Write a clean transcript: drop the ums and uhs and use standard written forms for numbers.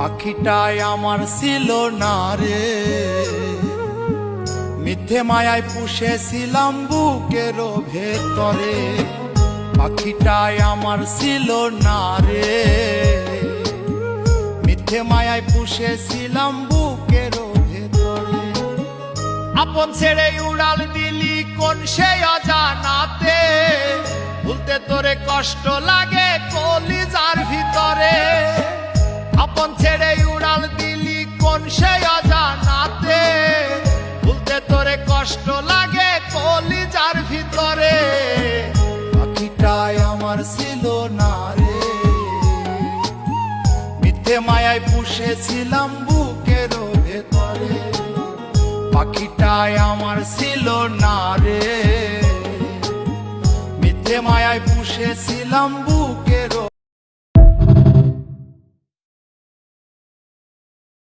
পাখিটাই আমার ছিল না রে, মিথ্যে মায়ায় পুষেছিলাম বুকের ভেতরে। পাখিটাই আমার ছিল না রে, মিথ্যে মায়ায় পুষেছিলাম বুকের ভেতরে। আপন ছেড়ে উড়াল দিলি কোন সে অজানাতে, ভুলতে তোরে কষ্ট লাগে কলিজার ভিতরে। আপন ছেড়ে উড়াল দিলি কোন সে অজানাতে, ভুলতে তোরে কষ্ট লাগে কলিজার ভিতরে। পাখিটাই আমার ছিল না রে, মিথ্যে মায়ায় পুষেছিলাম বুকের ভেতরে। পাখিটাই আমার ছিল না রে, মিথ্যে মায়ায় পুষেছিলাম